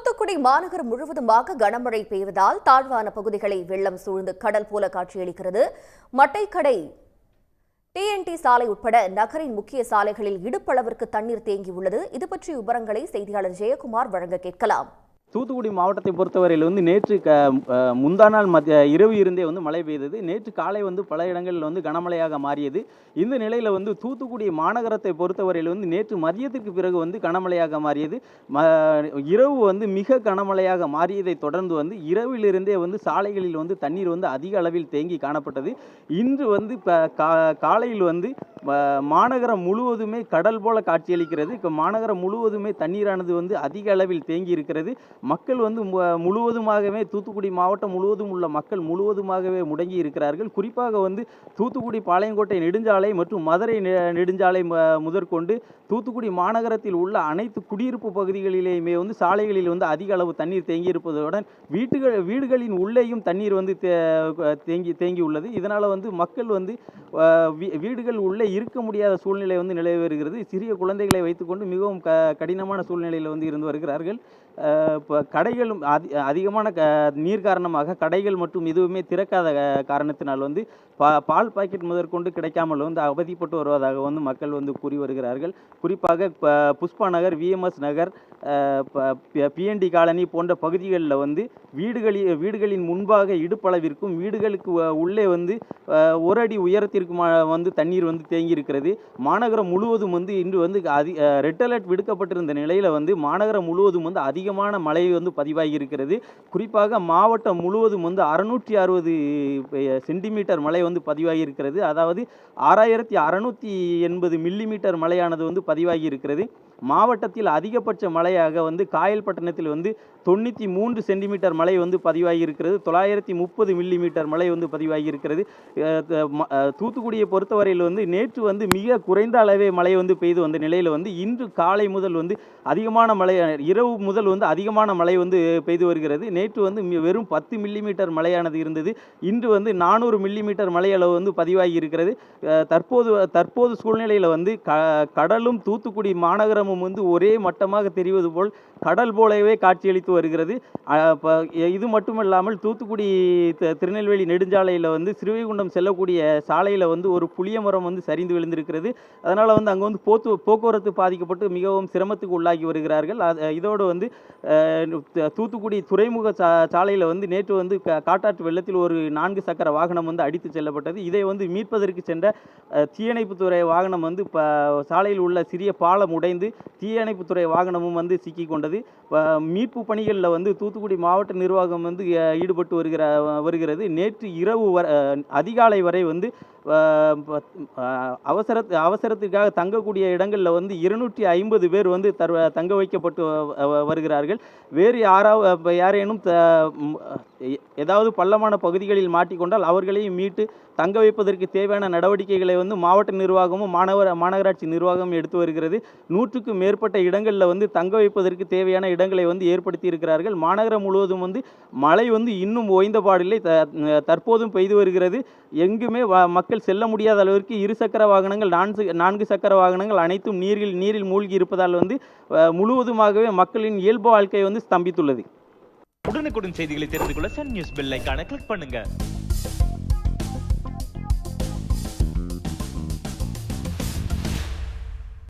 தூத்துக்குடி மாநகரம் முழுவதுமாக கனமழை பெய்வதால் தாழ்வான பகுதிகளை வெள்ளம் சூழ்ந்து கடல் போல காட்சியளிக்கிறது. மட்டைக்கடை TNT சாலை உட்பட நகரின் முக்கிய சாலைகளில் இடுப்பளவிற்கு தண்ணீர் தேங்கியுள்ளது. இது பற்றிய விவரங்களை செய்தியாளர் ஜெயக்குமார் வழங்க கேட்கலாம். தூத்துக்குடி மாவட்டத்தை பொறுத்தவரையில் நேற்று முந்தா நாள் இரவு இருந்தே மழை பெய்தது. நேற்று காலை பல இடங்களில் கனமழையாக மாறியது. இந்த நிலையில் தூத்துக்குடி மாநகரத்தை பொறுத்தவரையில் நேற்று மதியத்திற்கு பிறகு கனமழையாக மாறியது. இரவு மிக கனமழையாக மாறியதை தொடர்ந்து இரவிலிருந்தே சாலைகளில் தண்ணீர் அதிக அளவில் தேங்கி காணப்பட்டது. இன்று காலையில் மாநகரம் முழுவதுமே கடல் போல காட்சியளிக்கிறது. மாநகரம் முழுவதுமே தண்ணீரானது அதிக அளவில் தேங்கி இருக்கிறது. மக்கள் முழுவதுமாகவே தூத்துக்குடி மாவட்டம் முழுவதும் உள்ள மக்கள் முழுவதுமாகவே முடங்கி இருக்கிறார்கள். குறிப்பாக தூத்துக்குடி பாளையங்கோட்டை நெடுஞ்சாலை மற்றும் மதுரை நெடுஞ்சாலை முதற்கொண்டு தூத்துக்குடி மாநகரத்தில் உள்ள அனைத்து குடியிருப்பு பகுதிகளிலேயுமே சாலைகளில் அதிக அளவு தண்ணீர் தேங்கி இருப்பதுடன் வீடுகளின் உள்ளேயும் தண்ணீர் தேங்கி உள்ளது. இதனால் மக்கள் வீடுகள் உள்ளே இருக்க முடியாத சூழ்நிலை நிலவி வருகிறது. சிறிய குழந்தைகளை வைத்துக்கொண்டு மிகவும் கடினமான சூழ்நிலையில் இருந்து வருகிறார்கள். கடைகளும் அதிகமான நீர் காரணமாக கடைகள் மற்றும் எதுவுமே திறக்காத காரணத்தினால் பால் பாக்கெட் முதற்கொண்டு கிடைக்காமல் அவதிப்பட்டு வருவதாக மக்கள் கூறி வருகிறார்கள். குறிப்பாக புஷ்பா நகர், VMS நகர், PND காலனி போன்ற பகுதிகளில் வீடுகளின் முன்பாக இடுப்பளவிற்கும் வீடுகளுக்கு உள்ளே ஒரு அடி உயரத்திற்கும் தண்ணீர் தேங்கி இருக்கிறது. மாநகரம் முழுவதும் இன்று ரெட் அலர்ட் விடுக்கப்பட்டிருந்த நிலையில் மாநகரம் முழுவதும் அதிகமான மழை பதிவாகி இருக்கிறது. குறிப்பாக மாவட்டம் முழுவதும் 660 சென்டிமீட்டர் மழை பதிவாகி இருக்கிறது. அதாவது 6680 மில்லிமீட்டர் மழையானது பதிவாகி இருக்கிறது. மாவட்டத்தில் அதிகபட்ச மழையாக காயல்பட்டணத்தில் 93 சென்டிமீட்டர் மழை பதிவாகி இருக்கிறது. 930 மில்லிமீட்டர் மழை பதிவாகி இருக்கிறது. தூத்துக்குடியை பொறுத்தவரையில் நேற்று மிக குறைந்த அளவே மழை பெய்து வந்த நிலையில் இன்று காலை முதல் அதிகமான மழை, இரவு முதல் அதிகமான மழை பெய்து வருகிறது. நேற்று வெறும் 10 மில்லிமீட்டர் மழையானது இருந்தது. இன்று 400 மில்லிமீட்டர் மழை அளவு பதிவாகி இருக்கிறது. தற்போது சூழ்நிலையில் கடலும் தூத்துக்குடி மாநகரமும் ஒரே மட்டமாக தெரிவது போல் கடல் போலவே காட்சியளித்து வருகிறது. இது மட்டுமல்லாமல் தூத்துக்குடி திருநெல்வேலி நெடுஞ்சாலையில் ஸ்ரீவைகுண்டம் செல்லக்கூடிய சாலையில் ஒரு புளிய மரம் சரிந்து விழுந்திருக்கிறது. அதனால் அங்கே போக்குவரத்து பாதிக்கப்பட்டு மிகவும் சிரமத்துக்கு உள்ளாகி வருகிறார்கள். இதோடு தூத்துக்குடி துறைமுக சாலையில் நேற்று காட்டாற்று வெள்ளத்தில் ஒரு 4 சக்கர வாகனம் அடித்து செல்லப்பட்டது. இதை மீட்பதற்கு சென்ற தீயணைப்புத்துறை வாகனம் சாலையில் உள்ள சிறிய பாலம் உடைந்து தீயணைப்புத்துறை வாகனமும் சிக்கி கொண்டது. மீட்பு பணிகளில் தூத்துக்குடி மாவட்ட நிர்வாகம் ஈடுபட்டு வருகிறது. நேற்று இரவு அதிகாலை வரை அவசரத்துக்காக தங்கக்கூடிய இடங்களில் 250 பேர் தங்க வைக்கப்பட்டு வருகிறார்கள். வேறு யாரேனும் ஏதாவது பள்ளமான பகுதிகளில் மாட்டிக்கொண்டால் அவர்களையும் மீட்டு தங்க வைப்பதற்கு தேவையான நடவடிக்கைகளை மாவட்ட நிர்வாகமும் மாநகராட்சி நிர்வாகம் எடுத்து வருகிறது. 100க்கும் மேற்பட்ட இடங்களில் தங்க வைப்பதற்கு தேவையான இடங்களை ஏற்படுத்தி இருக்கிறார்கள். மாநகரம் முழுவதும் மழை இன்னும் ஓய்ந்தபாடில்லை, தற்போதும் பெய்து வருகிறது. எங்குமே மக்கள் செல்ல முடியாத அளவிற்கு 2 சக்கர வாகனங்கள், 4 சக்கர வாகனங்கள் அனைத்தும் நீரில் மூழ்கி இருப்பதால் முழுவதுமாகவே மக்களின் இயல்பு வாழ்க்கை ஸ்தம்பித்துள்ளது. உடனுக்குடன் செய்திகளை தெரிந்து கொள்ள சன் நியூஸ் பெல் ஐகானை கிளிக் பண்ணுங்க.